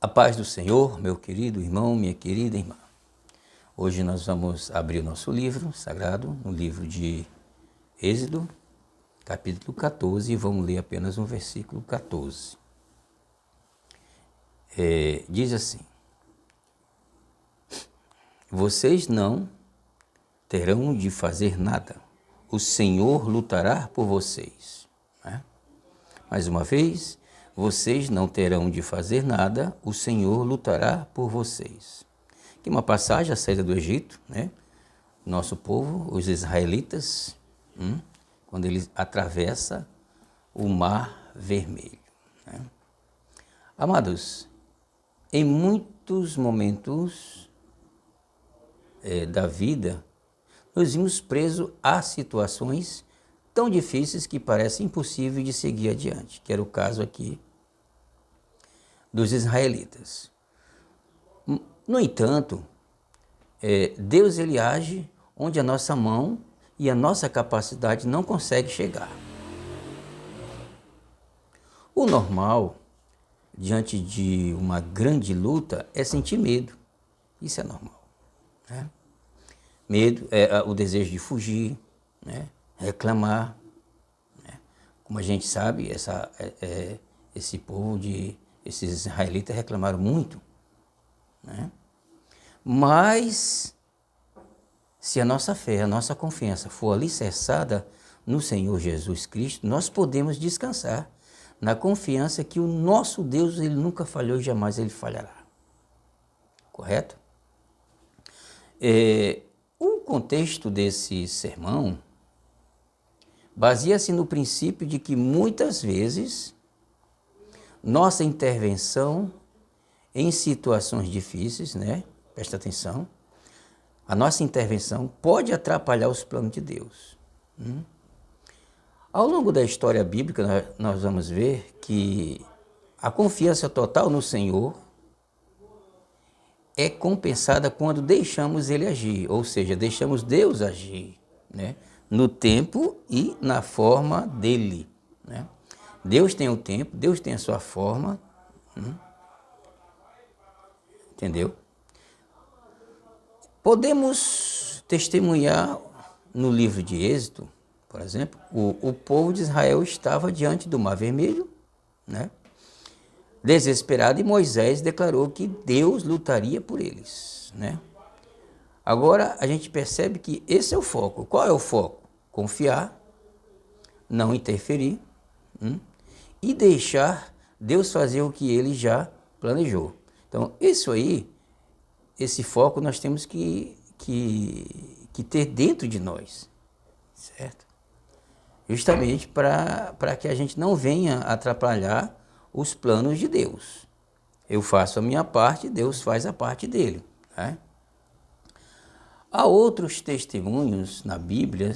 A paz do Senhor, meu querido irmão, minha querida irmã. Hoje nós vamos abrir o nosso livro sagrado, no livro de Êxodo, capítulo 14, e vamos ler apenas um versículo 14. Diz assim: vocês não terão de fazer nada, o Senhor lutará por vocês. Mais uma vez, vocês não terão de fazer nada, o Senhor lutará por vocês. Aqui uma passagem, a saída do Egito, Nosso povo, os israelitas, quando eles atravessam o Mar Vermelho. Amados, em muitos momentos da vida, nos vimos presos a situações tão difíceis que parece impossível de seguir adiante, que era o caso aqui dos israelitas. No entanto, Deus ele age onde a nossa mão e a nossa capacidade não consegue chegar. O normal, diante de uma grande luta, é sentir medo. Isso é normal. Medo é o desejo de fugir, reclamar. Como a gente sabe, esse povo, esses israelitas reclamaram muito. Mas, se a nossa fé, a nossa confiança for alicerçada no Senhor Jesus Cristo, nós podemos descansar na confiança que o nosso Deus ele nunca falhou e jamais ele falhará. Correto? O contexto desse sermão baseia-se no princípio de que muitas vezes nossa intervenção em situações difíceis, presta atenção, a nossa intervenção pode atrapalhar os planos de Deus. Ao longo da história bíblica, nós vamos ver que a confiança total no Senhor é compensada quando deixamos Ele agir, ou seja, deixamos Deus agir, no tempo e na forma dEle. Deus tem o tempo, Deus tem a sua forma, entendeu? Podemos testemunhar no livro de Êxodo, por exemplo, o povo de Israel estava diante do Mar Vermelho, desesperado, e Moisés declarou que Deus lutaria por eles. Agora a gente percebe que esse é o foco. Qual é o foco? Confiar, não interferir e deixar Deus fazer o que ele já planejou. Então, esse foco nós temos que ter dentro de nós, certo? Justamente para que a gente não venha atrapalhar os planos de Deus. Eu faço a minha parte, Deus faz a parte dele. Há outros testemunhos na Bíblia,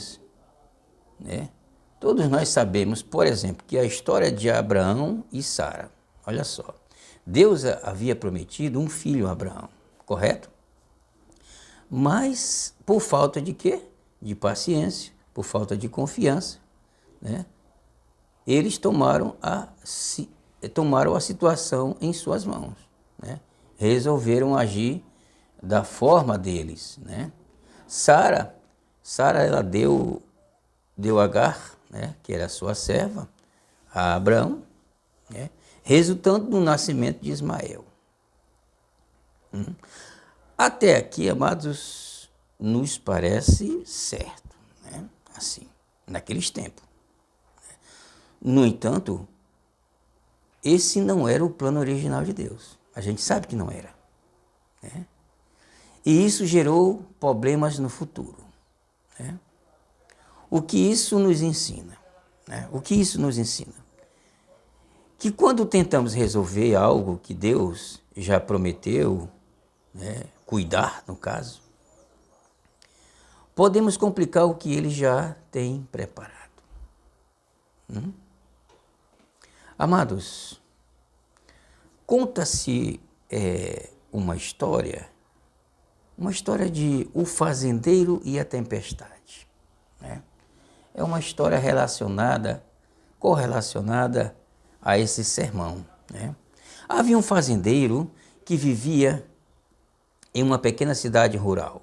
Todos nós sabemos, por exemplo, que a história de Abraão e Sara, olha só, Deus havia prometido um filho a Abraão, correto? Mas por falta de quê? De paciência, por falta de confiança, eles tomaram a situação em suas mãos, resolveram agir da forma deles, Sara ela deu Agar, que era sua serva, a Abraão, resultando no nascimento de Ismael. Até aqui, amados, nos parece certo, assim, naqueles tempos. No entanto, esse não era o plano original de Deus. A gente sabe que não era. E isso gerou problemas no futuro. O que isso nos ensina? O que isso nos ensina? Que quando tentamos resolver algo que Deus já prometeu, cuidar, no caso, podemos complicar o que Ele já tem preparado. Amados, conta-se uma história de O Fazendeiro e a Tempestade. É uma história correlacionada a esse sermão. Havia um fazendeiro que vivia em uma pequena cidade rural,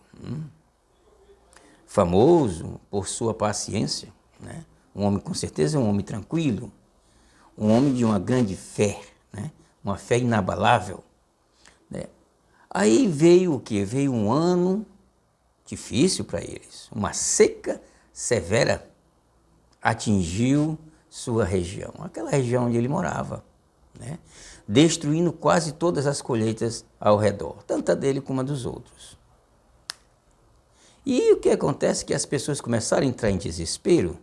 famoso por sua paciência, né? Um homem, com certeza, um homem tranquilo, um homem de uma grande fé, né? Uma fé inabalável, né? Aí veio o quê? Veio um ano difícil para eles, uma seca severa atingiu sua região, aquela região onde ele morava, né? Destruindo quase todas as colheitas ao redor, tanto a dele como a dos outros. E o que acontece é que as pessoas começaram a entrar em desespero,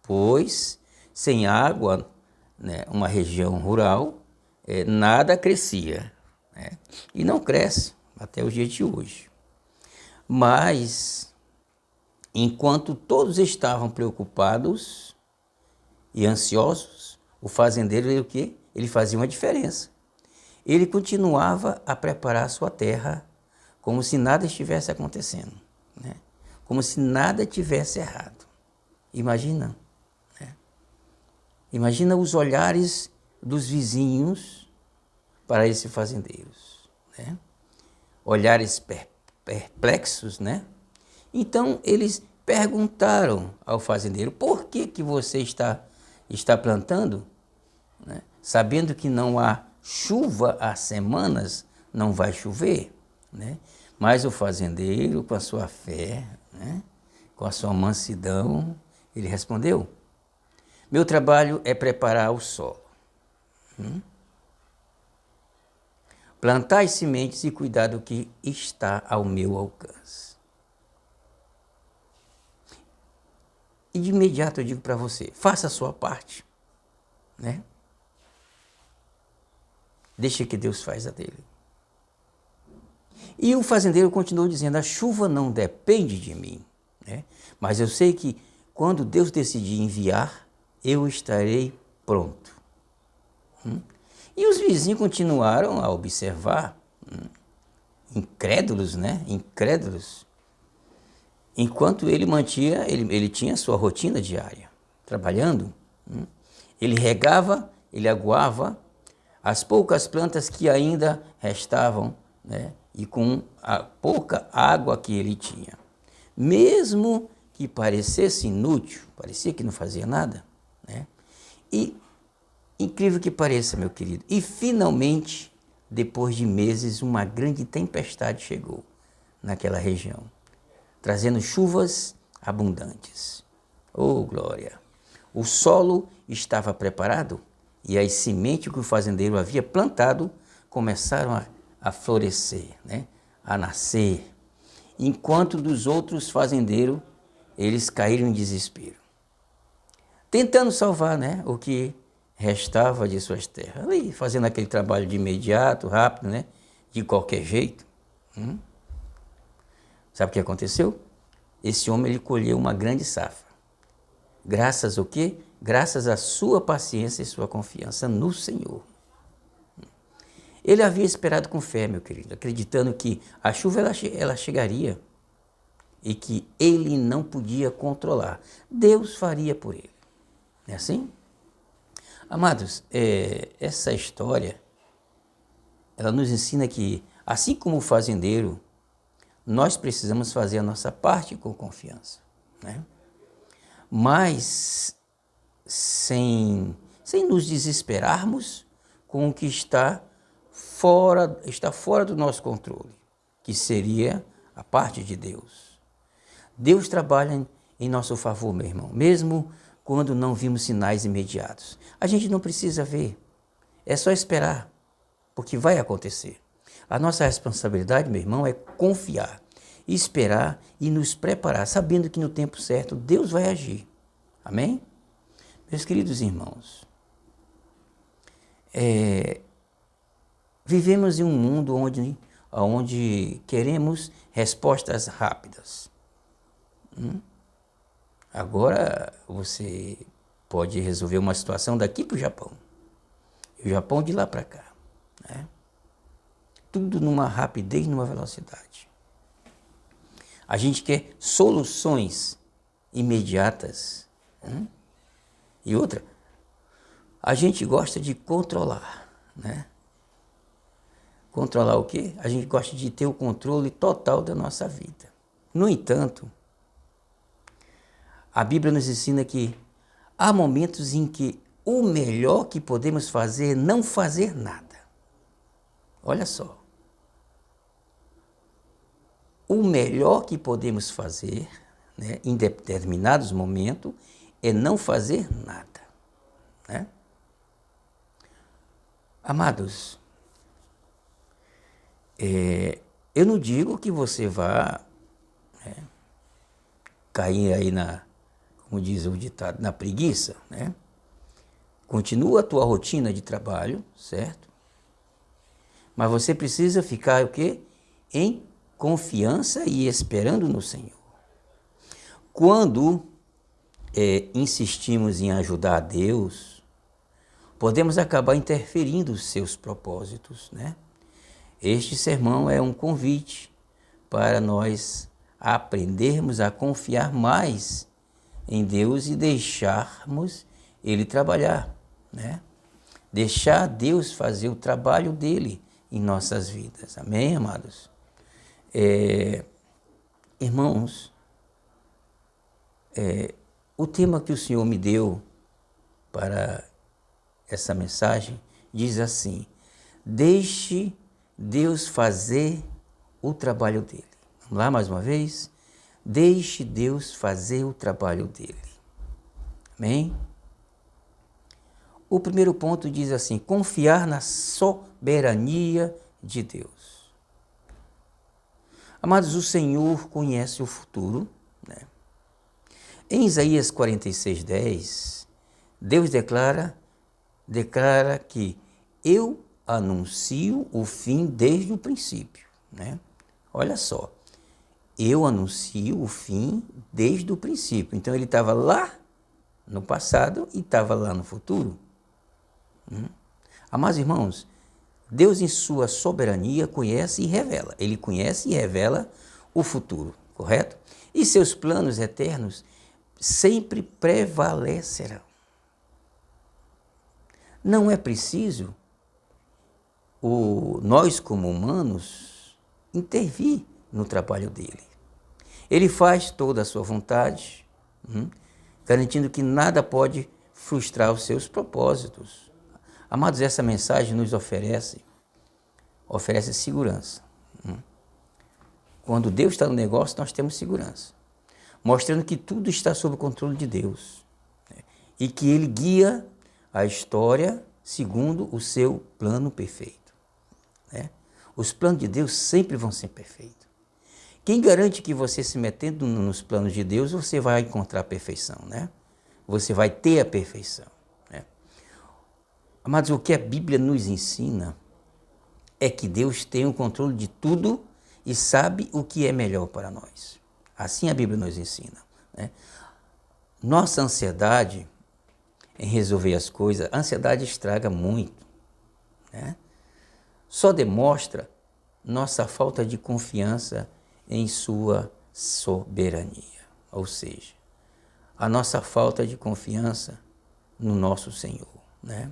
pois sem água, né, uma região rural, nada crescia, né? E não cresce até os dias de hoje. Mas, enquanto todos estavam preocupados e ansiosos, o fazendeiro, ele, o quê? Ele fazia uma diferença. Ele continuava a preparar a sua terra como se nada estivesse acontecendo, né? Como se nada tivesse errado. Imagina, né? Imagina os olhares dos vizinhos para esses fazendeiros, né? Olhares perplexos, né? Então eles perguntaram ao fazendeiro: por que você está plantando, né, sabendo que não há chuva há semanas, não vai chover, né? Mas o fazendeiro, com a sua fé, né, com a sua mansidão, ele respondeu: meu trabalho é preparar o solo, plantar as sementes e cuidar do que está ao meu alcance. E de imediato eu digo para você, faça a sua parte, né? Deixa que Deus faz a dele. E o fazendeiro continuou dizendo: a chuva não depende de mim, né? Mas eu sei que quando Deus decidir enviar, eu estarei pronto. E os vizinhos continuaram a observar, incrédulos, né? Incrédulos. Enquanto ele ele tinha a sua rotina diária, trabalhando. Ele regava, ele aguava as poucas plantas que ainda restavam, né? E com a pouca água que ele tinha. Mesmo que parecesse inútil, parecia que não fazia nada, né? E incrível que pareça, meu querido, e finalmente, depois de meses, uma grande tempestade chegou naquela região, trazendo chuvas abundantes. Oh, glória! O solo estava preparado e as sementes que o fazendeiro havia plantado começaram a florescer, né? A nascer, enquanto dos outros fazendeiros, eles caíram em desespero, tentando salvar, né, o que restava de suas terras, ali fazendo aquele trabalho de imediato, rápido, né, de qualquer jeito. Sabe o que aconteceu? Esse homem, ele colheu uma grande safra. Graças ao quê? Graças à sua paciência e sua confiança no Senhor. Ele havia esperado com fé, meu querido, acreditando que a chuva ela chegaria e que ele não podia controlar. Deus faria por ele. Não é assim? Amados, essa história, ela nos ensina que, assim como o fazendeiro, nós precisamos fazer a nossa parte com confiança, né? Mas sem nos desesperarmos com o que está fora do nosso controle, que seria a parte de Deus. Deus trabalha em nosso favor, meu irmão, mesmo quando não vimos sinais imediatos. A gente não precisa ver, é só esperar, porque vai acontecer. A nossa responsabilidade, meu irmão, é confiar, esperar e nos preparar, sabendo que no tempo certo Deus vai agir. Amém? Meus queridos irmãos, vivemos em um mundo onde queremos respostas rápidas. Agora você pode resolver uma situação daqui para o Japão. E o Japão de lá para cá, né? Tudo numa rapidez, numa velocidade. A gente quer soluções imediatas. E outra, a gente gosta de controlar, né? controlar o quê? A gente gosta de ter o controle total da nossa vida. No entanto, a Bíblia nos ensina que há momentos em que o melhor que podemos fazer é não fazer nada. Olha só. O melhor que podemos fazer, né, em determinados momentos, é não fazer nada. Né? Amados, eu não digo que você vá cair aí como diz o ditado, na preguiça, né? Continua a tua rotina de trabalho, certo? Mas você precisa ficar o quê? Em confiança e esperando no Senhor. Quando insistimos em ajudar a Deus, podemos acabar interferindo os seus propósitos, né? Este sermão é um convite para nós aprendermos a confiar mais em Deus e deixarmos Ele trabalhar, né? Deixar Deus fazer o trabalho dele em nossas vidas. Amém, amados? Irmãos, o tema que o Senhor me deu para essa mensagem diz assim: deixe Deus fazer o trabalho dele. Vamos lá mais uma vez? Deixe Deus fazer o trabalho dele. Amém? O primeiro ponto diz assim: confiar na soberania de Deus. Amados, o Senhor conhece o futuro, né? Em Isaías 46:10, Deus declara que eu anuncio o fim desde o princípio, né? Olha só, eu anuncio o fim desde o princípio. Então ele estava lá no passado e estava lá no futuro. Amados irmãos, Deus em sua soberania conhece e revela. Ele conhece e revela o futuro, correto? E seus planos eternos sempre prevalecerão. Não é preciso nós como humanos intervir no trabalho dele. Ele faz toda a sua vontade, garantindo que nada pode frustrar os seus propósitos. Amados, essa mensagem nos oferece segurança. Quando Deus está no negócio, nós temos segurança, mostrando que tudo está sob o controle de Deus, né? E que Ele guia a história segundo o seu plano perfeito, né? Os planos de Deus sempre vão ser perfeitos. Quem garante que você se metendo nos planos de Deus, você vai encontrar a perfeição, né? Você vai ter a perfeição, né? Amados, o que a Bíblia nos ensina é que Deus tem o controle de tudo e sabe o que é melhor para nós. Assim a Bíblia nos ensina, né? Nossa ansiedade em resolver as coisas, a ansiedade estraga muito, né? Só demonstra nossa falta de confiança em sua soberania, ou seja, a nossa falta de confiança no nosso Senhor, né?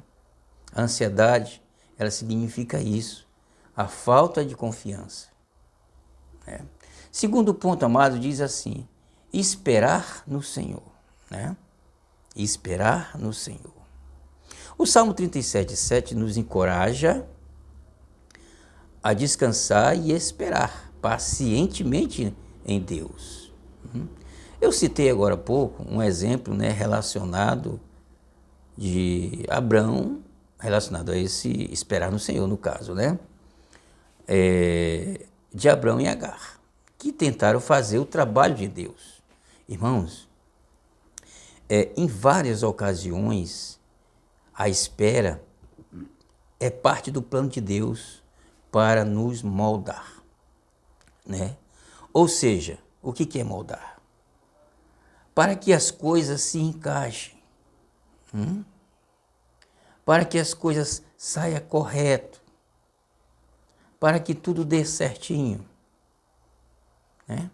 A ansiedade, ela significa isso, a falta de confiança, né? Segundo ponto, amado, diz assim: esperar no Senhor, né? Esperar no Senhor. O Salmo 37:7 nos encoraja a descansar e esperar pacientemente em Deus. Eu citei agora há pouco um exemplo, né, relacionado de Abraão, relacionado a esse esperar no Senhor, no caso, né? De Abraão e Agar, que tentaram fazer o trabalho de Deus. Irmãos, em várias ocasiões, a espera é parte do plano de Deus para nos moldar, né? Ou seja, o que é moldar? Para que as coisas se encaixem, para que as coisas saiam correto, para que tudo dê certinho, né?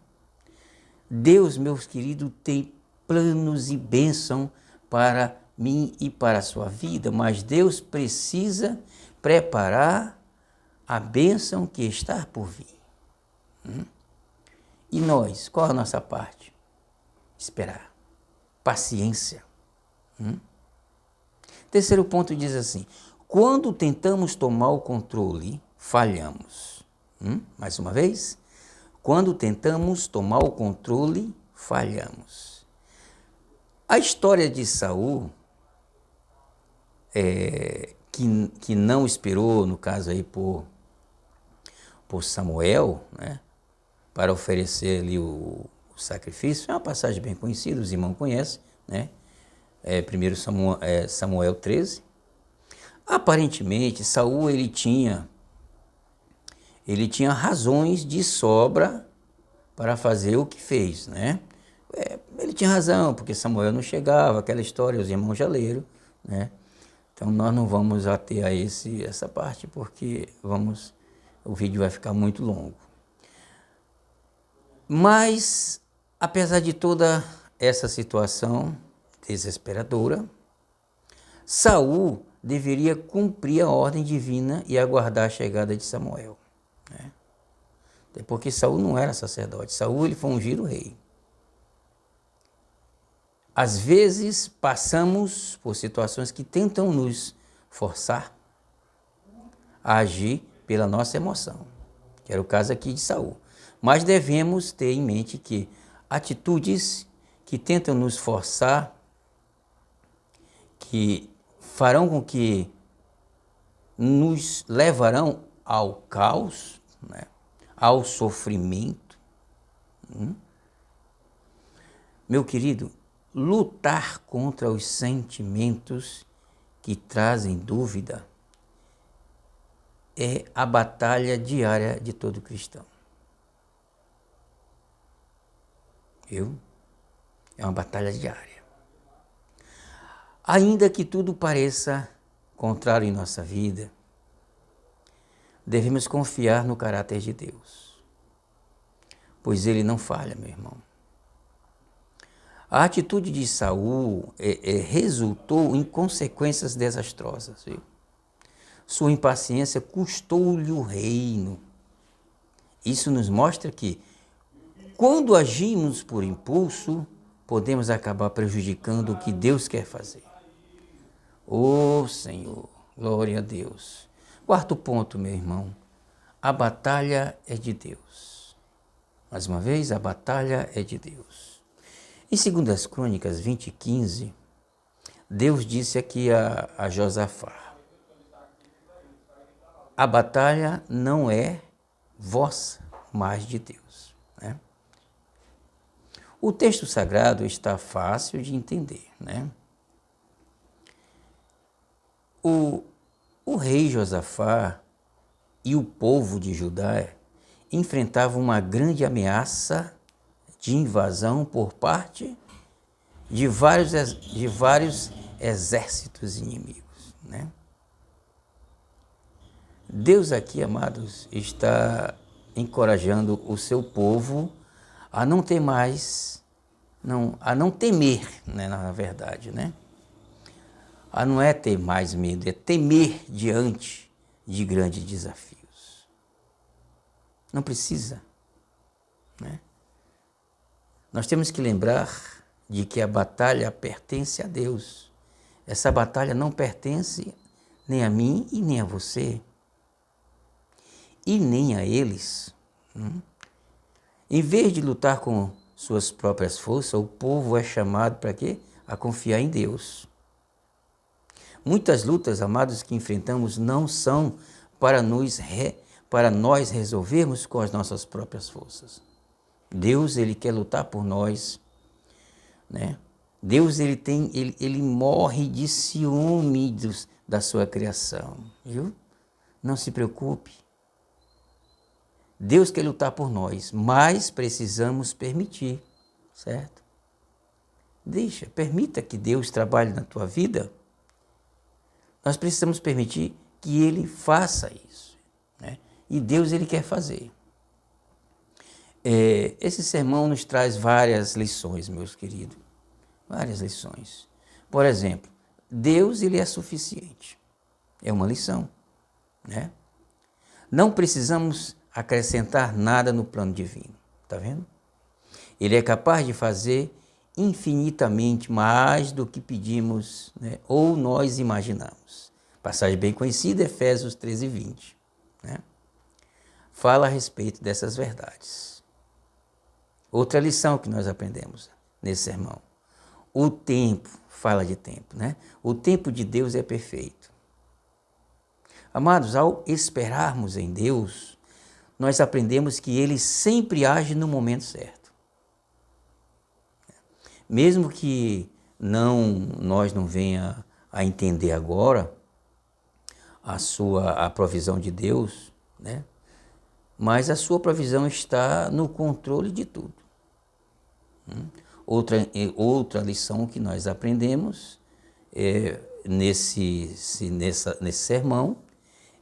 Deus, meus queridos, tem planos e bênção para mim e para a sua vida, mas Deus precisa preparar a bênção que está por vir. E nós, qual a nossa parte? Esperar. Paciência. Terceiro ponto diz assim: quando tentamos tomar o controle, falhamos. Mais uma vez. Quando tentamos tomar o controle, falhamos. A história de Saul, que não esperou, no caso aí, por Samuel, né, para oferecer ali o sacrifício, é uma passagem bem conhecida, os irmãos conhecem, né? 1 Samuel 13. Aparentemente, Saul ele tinha razões de sobra para fazer o que fez, né? Ele tinha razão, porque Samuel não chegava, aquela história, os irmãos já leram, né? Então nós não vamos ater a essa parte, porque o vídeo vai ficar muito longo. Mas, apesar de toda essa situação desesperadora, Saul deveria cumprir a ordem divina e aguardar a chegada de Samuel, né? Até porque Saul não era sacerdote, Saul ele foi ungido rei. Às vezes passamos por situações que tentam nos forçar a agir pela nossa emoção, que era o caso aqui de Saul. Mas devemos ter em mente que atitudes que tentam nos forçar, que farão com que nos levarão ao caos, né, ao sofrimento. Meu querido, lutar contra os sentimentos que trazem dúvida é a batalha diária de todo cristão. É uma batalha diária. Ainda que tudo pareça contrário em nossa vida, devemos confiar no caráter de Deus, pois Ele não falha, meu irmão. A atitude de Saul resultou em consequências desastrosas. Viu? Sua impaciência custou-lhe o reino. Isso nos mostra que, quando agimos por impulso, podemos acabar prejudicando o que Deus quer fazer. Ô Senhor, glória a Deus. Quarto ponto, meu irmão, a batalha é de Deus. Mais uma vez, a batalha é de Deus. Em 2 Crônicas 20:15, Deus disse aqui a Josafá: a batalha não é vossa, mas de Deus. Né? O texto sagrado está fácil de entender, né? O rei Josafá e o povo de Judá enfrentavam uma grande ameaça de invasão por parte de vários exércitos inimigos, né? Deus aqui, amados, está encorajando o seu povo a não ter mais, a não temer, né, na verdade, né? A não é ter mais medo, é temer diante de grandes desafios. Não precisa, né? Nós temos que lembrar de que a batalha pertence a Deus. Essa batalha não pertence nem a mim e nem a você. E nem a eles. Em vez de lutar com suas próprias forças, o povo é chamado para quê? A confiar em Deus. Muitas lutas, amados, que enfrentamos não são para nós resolvermos com as nossas próprias forças. Deus, Ele quer lutar por nós, né? Deus, Ele morre de ciúme da sua criação, viu? Não se preocupe. Deus quer lutar por nós, mas precisamos permitir, certo? Permita que Deus trabalhe na tua vida. Nós precisamos permitir que Ele faça isso, né? E Deus, Ele quer fazer. Esse sermão nos traz várias lições, meus queridos, várias lições. Por exemplo, Deus, Ele é suficiente, é uma lição, né? Não precisamos acrescentar nada no plano divino, está vendo? Ele é capaz de fazer infinitamente mais do que pedimos, né, ou nós imaginamos. Passagem bem conhecida, Efésios 13:20. Né? Fala a respeito dessas verdades. Outra lição que nós aprendemos nesse sermão. O tempo, fala de tempo, né? O tempo de Deus é perfeito. Amados, ao esperarmos em Deus, nós aprendemos que Ele sempre age no momento certo. Mesmo que nós não venha a entender agora a provisão de Deus, né? Mas a sua provisão está no controle de tudo. Outra lição que nós aprendemos nesse sermão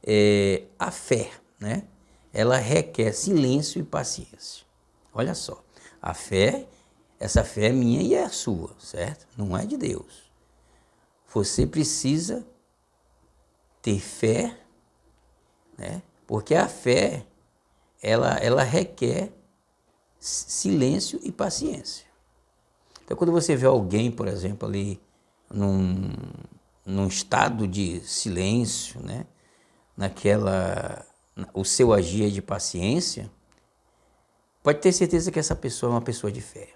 é a fé, né? Ela requer silêncio e paciência. Olha só, a fé, essa fé é minha e é a sua, certo? Não é de Deus. Você precisa ter fé, né? Porque a fé, ela requer silêncio e paciência. Então, quando você vê alguém, por exemplo, ali num estado de silêncio, né? O seu agir é de paciência, pode ter certeza que essa pessoa é uma pessoa de fé.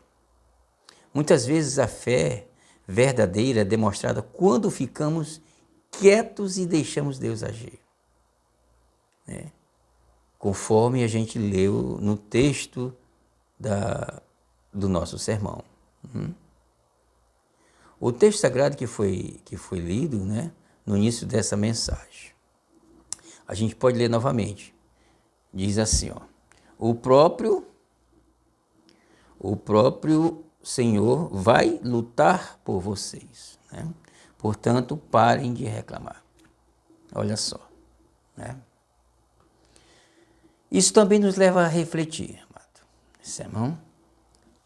Muitas vezes a fé verdadeira é demonstrada quando ficamos quietos e deixamos Deus agir. Né? Conforme a gente leu no texto do nosso sermão. O texto sagrado que foi lido, né, no início dessa mensagem, a gente pode ler novamente. Diz assim, ó, o próprio Senhor vai lutar por vocês, né? Portanto, parem de reclamar. Olha só, né? Isso também nos leva a refletir, amado. Sermão.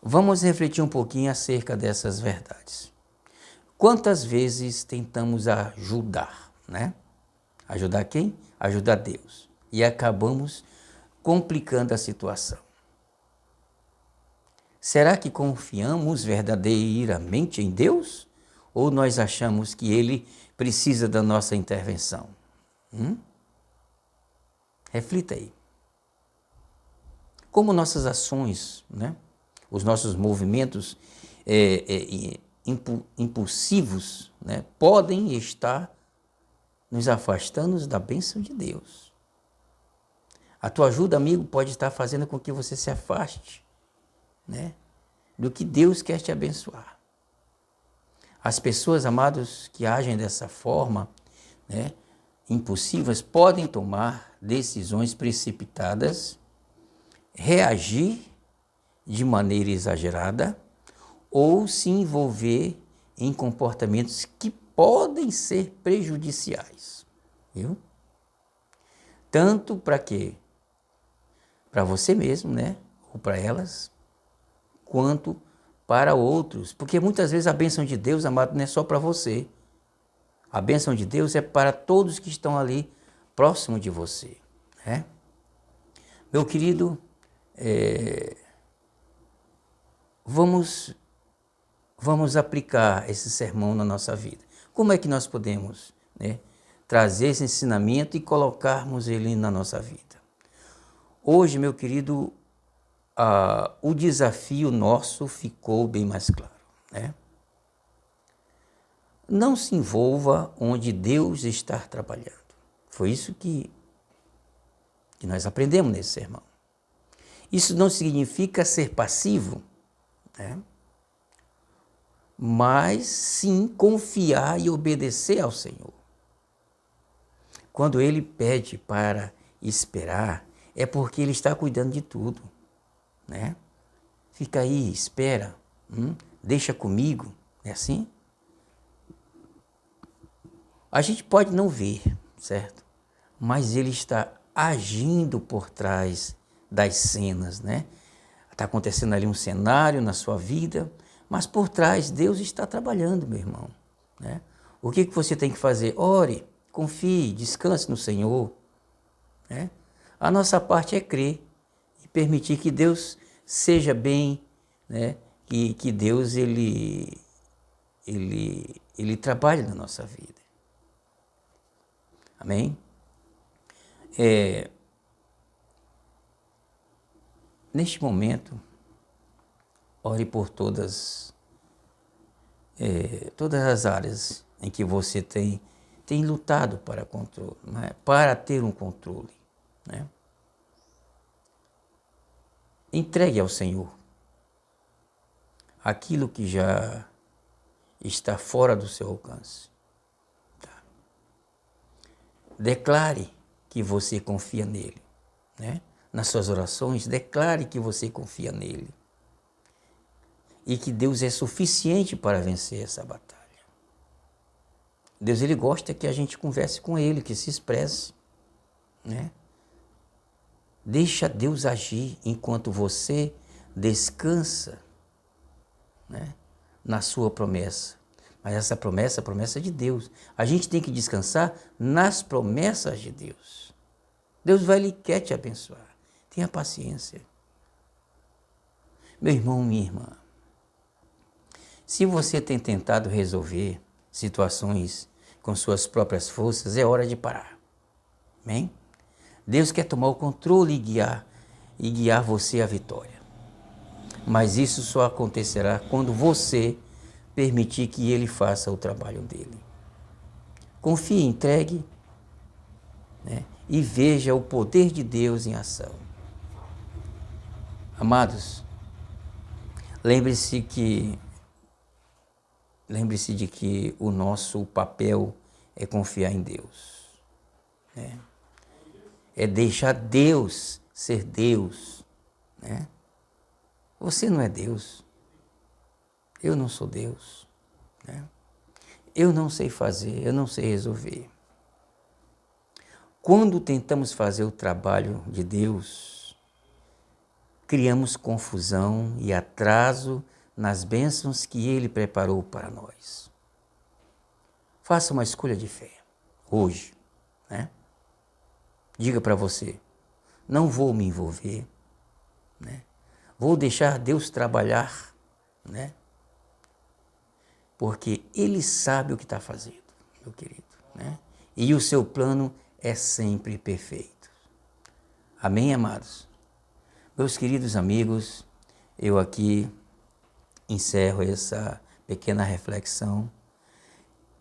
Vamos refletir um pouquinho acerca dessas verdades. Quantas vezes tentamos ajudar, né? Ajudar quem? Ajudar Deus. E acabamos complicando a situação. Será que confiamos verdadeiramente em Deus? Ou nós achamos que Ele precisa da nossa intervenção? Reflita aí. Como nossas ações, né? Os nossos movimentos impulsivos, né? Podem estar nos afastando da bênção de Deus. A tua ajuda, amigo, pode estar fazendo com que você se afaste, né, do que Deus quer te abençoar. As pessoas, amados, que agem dessa forma, né, impulsivas, podem tomar decisões precipitadas, reagir de maneira exagerada ou se envolver em comportamentos que podem ser prejudiciais, viu? Tanto para quê? Para você mesmo, né? Ou para elas, quanto para outros. Porque muitas vezes a bênção de Deus, amado, não é só para você. A bênção de Deus é para todos que estão ali próximo de você, né? Meu querido, vamos aplicar esse sermão na nossa vida. Como é que nós podemos, né, trazer esse ensinamento e colocarmos ele na nossa vida? Hoje, meu querido, o desafio nosso ficou bem mais claro, né? Não se envolva onde Deus está trabalhando. Foi isso que nós aprendemos nesse sermão. Isso não significa ser passivo, né? Mas sim confiar e obedecer ao Senhor. Quando Ele pede para esperar, é porque Ele está cuidando de tudo, né? Fica aí, espera, deixa comigo, é assim? A gente pode não ver, certo? Mas Ele está agindo por trás das cenas, né? Está acontecendo ali um cenário na sua vida, mas por trás Deus está trabalhando, meu irmão, né? O que você tem que fazer? Ore, confie, descanse no Senhor, né? A nossa parte é crer e permitir que Deus seja bem, né? Que Deus ele trabalhe na nossa vida. Amém? Neste momento, ore por todas as áreas em que você tem lutado para controle, né? Para ter um controle. Né? Entregue ao Senhor aquilo que já está fora do seu alcance. Tá? Declare que você confia nele. Né? Nas suas orações, declare que você confia nele. E que Deus é suficiente para vencer essa batalha. Deus ele gosta que a gente converse com ele, que se expresse. Né? Deixa Deus agir enquanto você descansa, né, na sua promessa. Mas essa promessa é a promessa de Deus. A gente tem que descansar nas promessas de Deus. Deus vai e quer te abençoar. Tenha paciência. Meu irmão, minha irmã, se você tem tentado resolver situações com suas próprias forças, é hora de parar. Amém? Deus quer tomar o controle e guiar você à vitória. Mas isso só acontecerá quando você permitir que Ele faça o trabalho dele. Confie, entregue, né, e veja o poder de Deus em ação. Amados, lembre-se de que o nosso papel é confiar em Deus. Né? É deixar Deus ser Deus. Né? Você não é Deus. Eu não sou Deus. Né? Eu não sei fazer, eu não sei resolver. Quando tentamos fazer o trabalho de Deus, criamos confusão e atraso nas bênçãos que Ele preparou para nós. Faça uma escolha de fé, hoje. Né? Diga para você, não vou me envolver, né? Vou deixar Deus trabalhar, né? Porque Ele sabe o que está fazendo, meu querido. Né? E o seu plano é sempre perfeito. Amém, amados? Meus queridos amigos, eu aqui encerro essa pequena reflexão,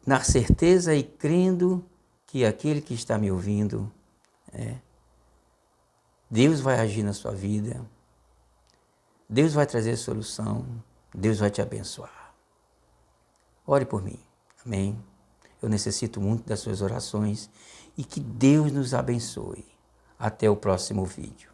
na certeza e crendo que aquele que está me ouvindo, Deus vai agir na sua vida, Deus vai trazer solução, Deus vai te abençoar. Ore por mim, amém? Eu necessito muito das suas orações e que Deus nos abençoe. Até o próximo vídeo.